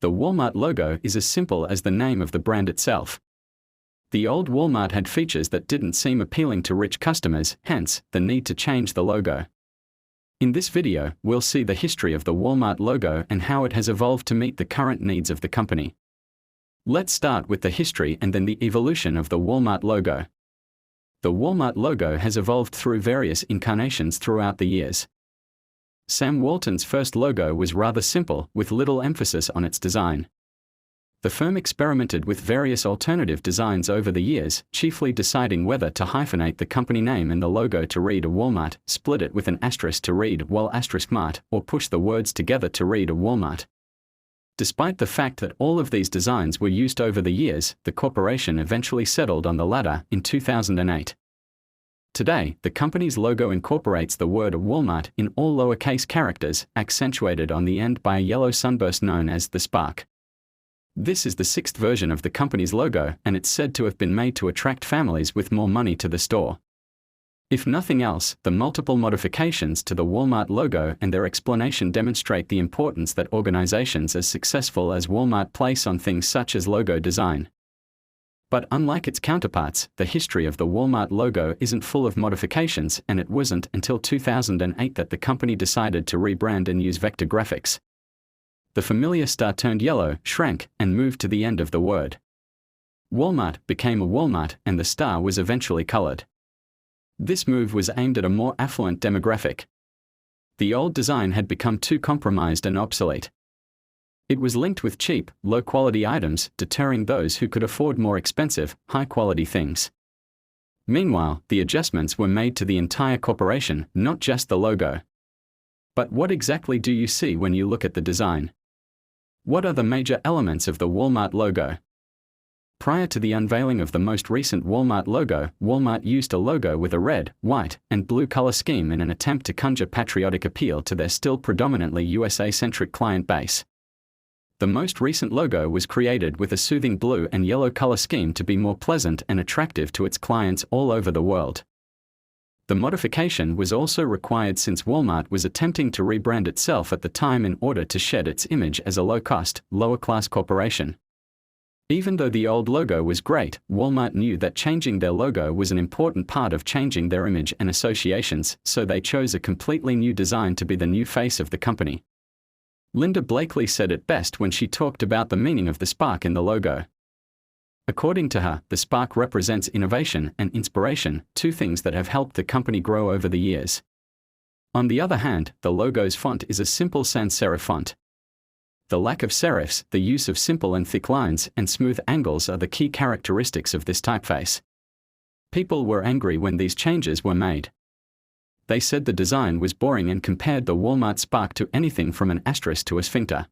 The Walmart logo is as simple as the name of the brand itself. The old Walmart had features that didn't seem appealing to rich customers, hence, the need to change the logo. In this video, we'll see the history of the Walmart logo and how it has evolved to meet the current needs of the company. Let's start with the history and then the evolution of the Walmart logo. The Walmart logo has evolved through various incarnations throughout the years. Sam Walton's first logo was rather simple, with little emphasis on its design. The firm experimented with various alternative designs over the years, chiefly deciding whether to hyphenate the company name and the logo to read a Walmart, split it with an asterisk to read Wal*Mart, or push the words together to read a Walmart. Despite the fact that all of these designs were used over the years, the corporation eventually settled on the latter in 2008. Today, the company's logo incorporates the word Walmart in all lowercase characters, accentuated on the end by a yellow sunburst known as the spark. This is the sixth version of the company's logo, and it's said to have been made to attract families with more money to the store. If nothing else, the multiple modifications to the Walmart logo and their explanation demonstrate the importance that organizations as successful as Walmart place on things such as logo design. But unlike its counterparts, the history of the Walmart logo isn't full of modifications, and it wasn't until 2008 that the company decided to rebrand and use vector graphics. The familiar star turned yellow, shrank, and moved to the end of the word. Walmart became a Walmart, and the star was eventually colored. This move was aimed at a more affluent demographic. The old design had become too compromised and obsolete. It was linked with cheap, low-quality items, deterring those who could afford more expensive, high-quality things. Meanwhile, the adjustments were made to the entire corporation, not just the logo. But what exactly do you see when you look at the design? What are the major elements of the Walmart logo? Prior to the unveiling of the most recent Walmart logo, Walmart used a logo with a red, white, and blue color scheme in an attempt to conjure patriotic appeal to their still predominantly USA-centric client base. The most recent logo was created with a soothing blue and yellow color scheme to be more pleasant and attractive to its clients all over the world. The modification was also required since Walmart was attempting to rebrand itself at the time in order to shed its image as a low-cost, lower-class corporation. Even though the old logo was great, Walmart knew that changing their logo was an important part of changing their image and associations, so they chose a completely new design to be the new face of the company. Linda Blakely said it best when she talked about the meaning of the spark in the logo. According to her, the spark represents innovation and inspiration, two things that have helped the company grow over the years. On the other hand, the logo's font is a simple sans-serif font. The lack of serifs, the use of simple and thick lines, and smooth angles are the key characteristics of this typeface. People were angry when these changes were made. They said the design was boring and compared the Walmart spark to anything from an asterisk to a sphincter.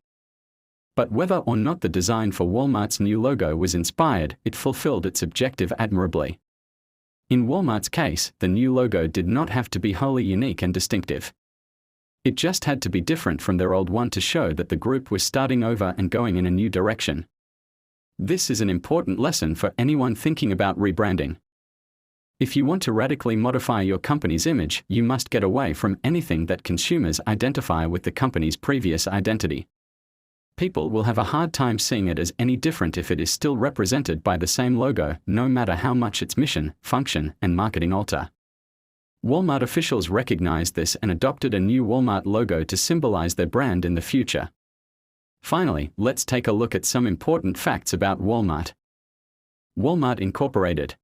But whether or not the design for Walmart's new logo was inspired, it fulfilled its objective admirably. In Walmart's case, the new logo did not have to be wholly unique and distinctive. It just had to be different from their old one to show that the group was starting over and going in a new direction. This is an important lesson for anyone thinking about rebranding. If you want to radically modify your company's image, you must get away from anything that consumers identify with the company's previous identity. People will have a hard time seeing it as any different if it is still represented by the same logo, no matter how much its mission, function, and marketing alter. Walmart officials recognized this and adopted a new Walmart logo to symbolize their brand in the future. Finally, let's take a look at some important facts about Walmart. Walmart Incorporated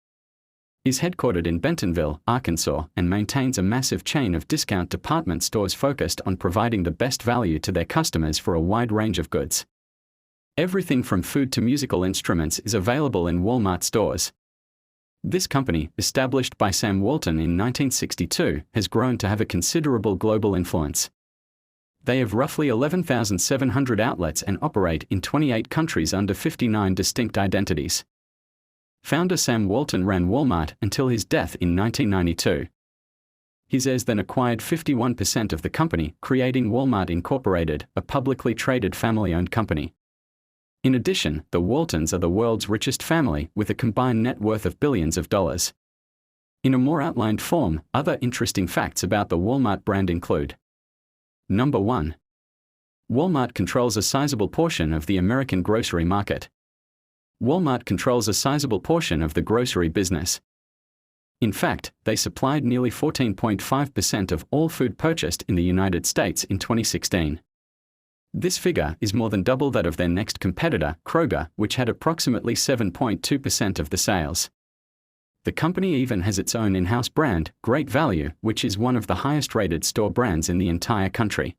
is headquartered in Bentonville, Arkansas, and maintains a massive chain of discount department stores focused on providing the best value to their customers for a wide range of goods. Everything from food to musical instruments is available in Walmart stores. This company, established by Sam Walton in 1962, has grown to have a considerable global influence. They have roughly 11,700 outlets and operate in 28 countries under 59 distinct identities. Founder Sam Walton ran Walmart until his death in 1992. His heirs then acquired 51% of the company, creating Walmart Incorporated, a publicly traded family-owned company. In addition, the Waltons are the world's richest family, with a combined net worth of billions of dollars. In a more outlined form, other interesting facts about the Walmart brand include: Number 1. Walmart controls a sizable portion of the American grocery market. Walmart controls a sizable portion of the grocery business. In fact, they supplied nearly 14.5% of all food purchased in the United States in 2016. This figure is more than double that of their next competitor, Kroger, which had approximately 7.2% of the sales. The company even has its own in-house brand, Great Value, which is one of the highest-rated store brands in the entire country.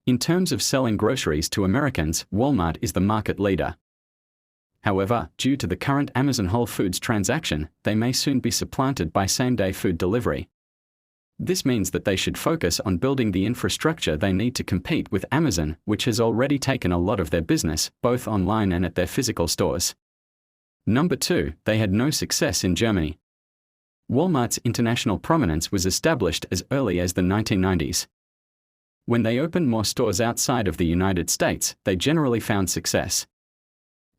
In terms of selling groceries to Americans, Walmart is the market leader. However, due to the current Amazon Whole Foods transaction, they may soon be supplanted by same-day food delivery. This means that they should focus on building the infrastructure they need to compete with Amazon, which has already taken a lot of their business, both online and at their physical stores. Number 2, they had no success in Germany. Walmart's international prominence was established as early as the 1990s. When they opened more stores outside of the United States, they generally found success.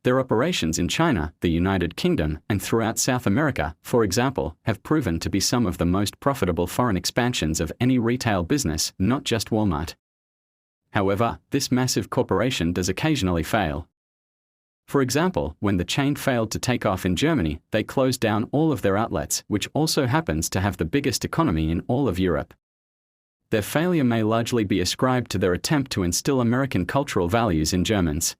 Their operations in China, the United Kingdom, and throughout South America, for example, have proven to be some of the most profitable foreign expansions of any retail business, not just Walmart. However, this massive corporation does occasionally fail. For example, when the chain failed to take off in Germany, they closed down all of their outlets, which also happens to have the biggest economy in all of Europe. Their failure may largely be ascribed to their attempt to instill American cultural values in Germans.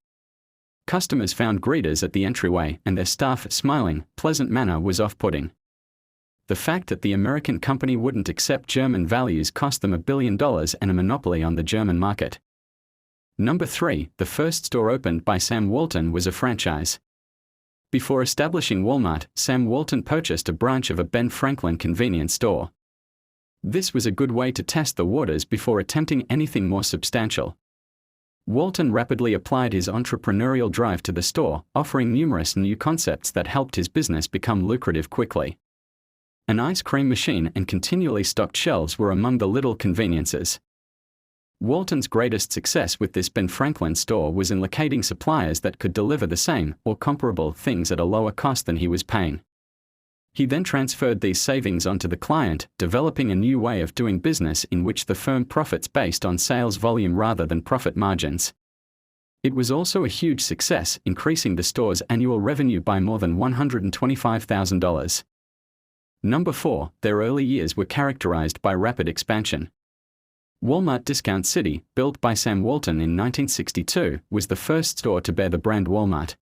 Customers found greeters at the entryway, and their staff's smiling, pleasant manner was off-putting. The fact that the American company wouldn't accept German values cost them $1 billion and a monopoly on the German market. Number 3, the first store opened by Sam Walton was a franchise. Before establishing Walmart, Sam Walton purchased a branch of a Ben Franklin convenience store. This was a good way to test the waters before attempting anything more substantial. Walton rapidly applied his entrepreneurial drive to the store, offering numerous new concepts that helped his business become lucrative quickly. An ice cream machine and continually stocked shelves were among the little conveniences. Walton's greatest success with this Ben Franklin store was in locating suppliers that could deliver the same or comparable things at a lower cost than he was paying. He then transferred these savings onto the client, developing a new way of doing business in which the firm profits based on sales volume rather than profit margins. It was also a huge success, increasing the store's annual revenue by more than $125,000. Number 4, their early years were characterized by rapid expansion. Walmart Discount City, built by Sam Walton in 1962, was the first store to bear the brand Walmart.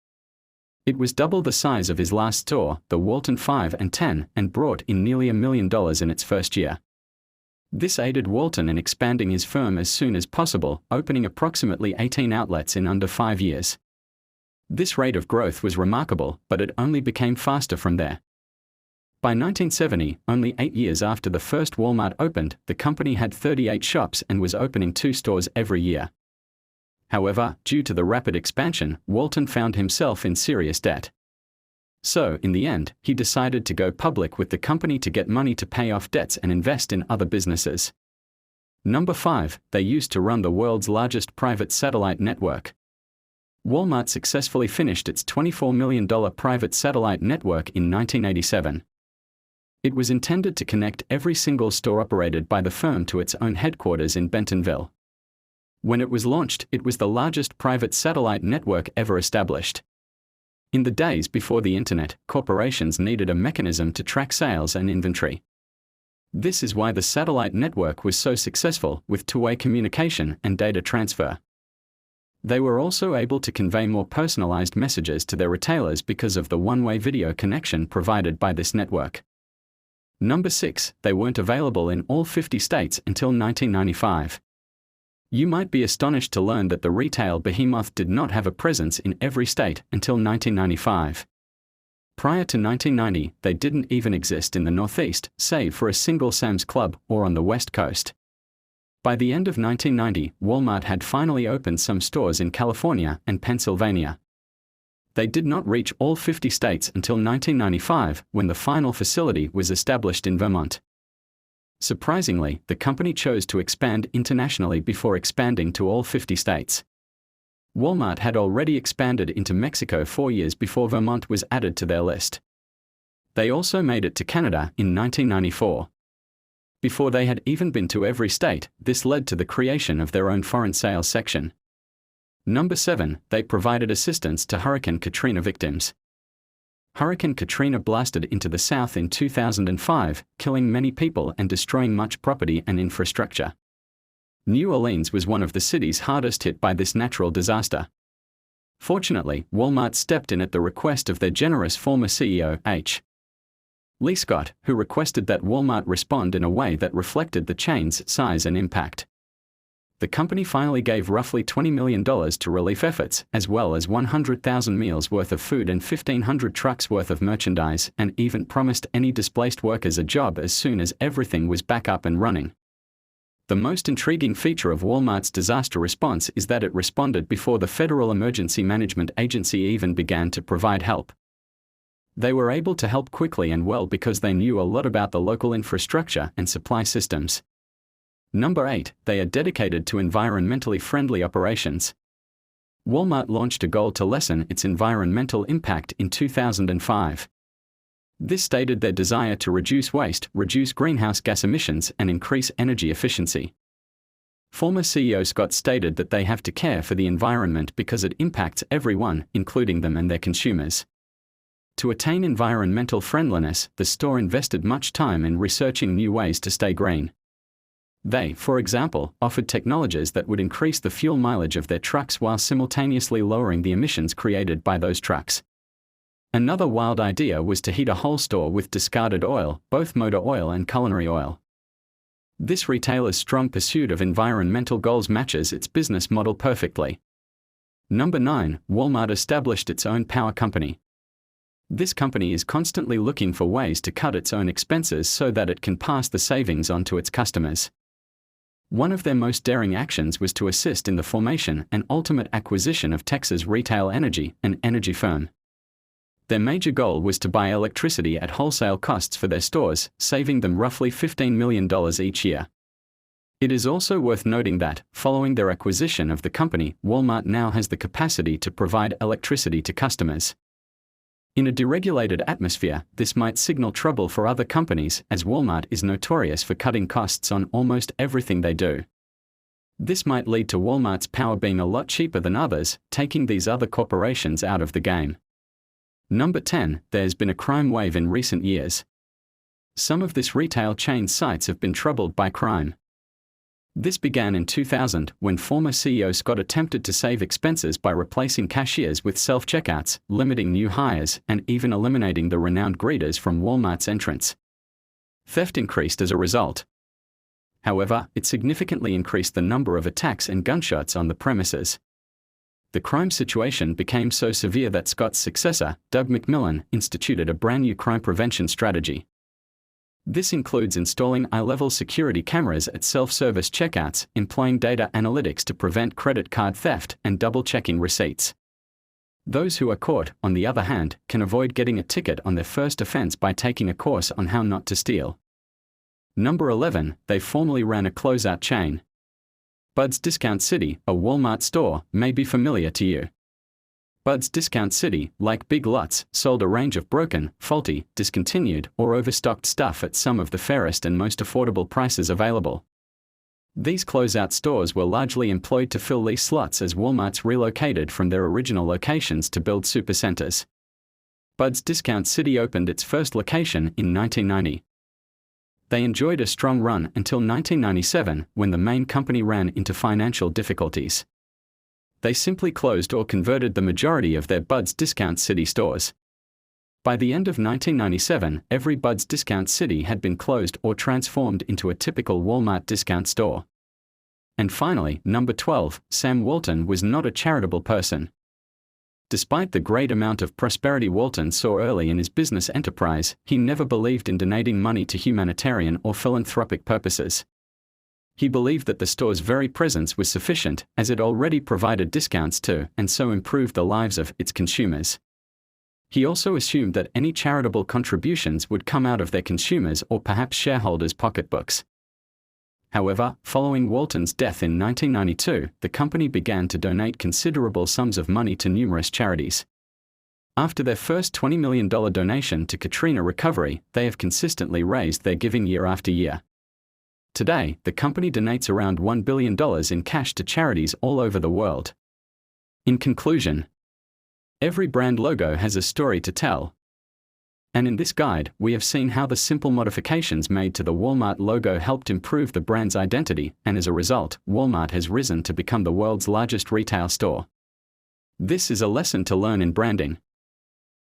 It was double the size of his last store, the Walton 5 and 10, and brought in nearly $1 million in its first year. This aided Walton in expanding his firm as soon as possible, opening approximately 18 outlets in under 5 years. This rate of growth was remarkable, but it only became faster from there. By 1970, only 8 years after the first Walmart opened, the company had 38 shops and was opening 2 stores every year. However, due to the rapid expansion, Walton found himself in serious debt. So, in the end, he decided to go public with the company to get money to pay off debts and invest in other businesses. Number 5, they used to run the world's largest private satellite network. Walmart successfully finished its $24 million private satellite network in 1987. It was intended to connect every single store operated by the firm to its own headquarters in Bentonville. When it was launched, it was the largest private satellite network ever established. In the days before the internet, corporations needed a mechanism to track sales and inventory. This is why the satellite network was so successful, with two-way communication and data transfer. They were also able to convey more personalized messages to their retailers because of the one-way video connection provided by this network. Number 6, they weren't available in all 50 states until 1995. You might be astonished to learn that the retail behemoth did not have a presence in every state until 1995. Prior to 1990, they didn't even exist in the Northeast, save for a single Sam's Club, or on the West Coast. By the end of 1990, Walmart had finally opened some stores in California and Pennsylvania. They did not reach all 50 states until 1995, when the final facility was established in Vermont. Surprisingly, the company chose to expand internationally before expanding to all 50 states. Walmart had already expanded into Mexico 4 years before Vermont was added to their list. They also made it to Canada in 1994. Before they had even been to every state, this led to the creation of their own foreign sales section. Number 7, they provided assistance to Hurricane Katrina victims. Hurricane Katrina blasted into the south in 2005, killing many people and destroying much property and infrastructure. New Orleans was one of the cities hardest hit by this natural disaster. Fortunately, Walmart stepped in at the request of their generous former CEO, H. Lee Scott, who requested that Walmart respond in a way that reflected the chain's size and impact. The company finally gave roughly $20 million to relief efforts, as well as 100,000 meals worth of food and 1,500 trucks worth of merchandise, and even promised any displaced workers a job as soon as everything was back up and running. The most intriguing feature of Walmart's disaster response is that it responded before the Federal Emergency Management Agency even began to provide help. They were able to help quickly and well because they knew a lot about the local infrastructure and supply systems. Number 8, they are dedicated to environmentally friendly operations. Walmart launched a goal to lessen its environmental impact in 2005. This stated their desire to reduce waste, reduce greenhouse gas emissions, and increase energy efficiency. Former CEO Scott stated that they have to care for the environment because it impacts everyone, including them and their consumers. To attain environmental friendliness, the store invested much time in researching new ways to stay green. They, for example, offered technologies that would increase the fuel mileage of their trucks while simultaneously lowering the emissions created by those trucks. Another wild idea was to heat a whole store with discarded oil, both motor oil and culinary oil. This retailer's strong pursuit of environmental goals matches its business model perfectly. Number 9, Walmart established its own power company. This company is constantly looking for ways to cut its own expenses so that it can pass the savings on to its customers. One of their most daring actions was to assist in the formation and ultimate acquisition of Texas Retail Energy, an energy firm. Their major goal was to buy electricity at wholesale costs for their stores, saving them roughly $15 million each year. It is also worth noting that, following their acquisition of the company, Walmart now has the capacity to provide electricity to customers. In a deregulated atmosphere, this might signal trouble for other companies, as Walmart is notorious for cutting costs on almost everything they do. This might lead to Walmart's power being a lot cheaper than others, taking these other corporations out of the game. Number 10, there's been a crime wave in recent years. Some of this retail chain's sites have been troubled by crime. This began in 2000, when former CEO Scott attempted to save expenses by replacing cashiers with self-checkouts, limiting new hires, and even eliminating the renowned greeters from Walmart's entrance. Theft increased as a result. However, it significantly increased the number of attacks and gunshots on the premises. The crime situation became so severe that Scott's successor, Doug McMillon, instituted a brand new crime prevention strategy. This includes installing eye-level security cameras at self-service checkouts, employing data analytics to prevent credit card theft, and double-checking receipts. Those who are caught, on the other hand, can avoid getting a ticket on their first offense by taking a course on how not to steal. Number 11, they formerly ran a closeout chain. Bud's Discount City, a Walmart store, may be familiar to you. Bud's Discount City, like Big Lots, sold a range of broken, faulty, discontinued, or overstocked stuff at some of the fairest and most affordable prices available. These closeout stores were largely employed to fill lease slots as Walmarts relocated from their original locations to build supercenters. Bud's Discount City opened its first location in 1990. They enjoyed a strong run until 1997, when the main company ran into financial difficulties. They simply closed or converted the majority of their Bud's Discount City stores. By the end of 1997, every Bud's Discount City had been closed or transformed into a typical Walmart discount store. And finally, number 12, Sam Walton was not a charitable person. Despite the great amount of prosperity Walton saw early in his business enterprise, he never believed in donating money to humanitarian or philanthropic purposes. He believed that the store's very presence was sufficient, as it already provided discounts to, and so improved the lives of, its consumers. He also assumed that any charitable contributions would come out of their consumers' or perhaps shareholders' pocketbooks. However, following Walton's death in 1992, the company began to donate considerable sums of money to numerous charities. After their first $20 million donation to Katrina recovery, they have consistently raised their giving year after year. Today, the company donates around $1 billion in cash to charities all over the world. In conclusion, every brand logo has a story to tell. And in this guide, we have seen how the simple modifications made to the Walmart logo helped improve the brand's identity, and as a result, Walmart has risen to become the world's largest retail store. This is a lesson to learn in branding.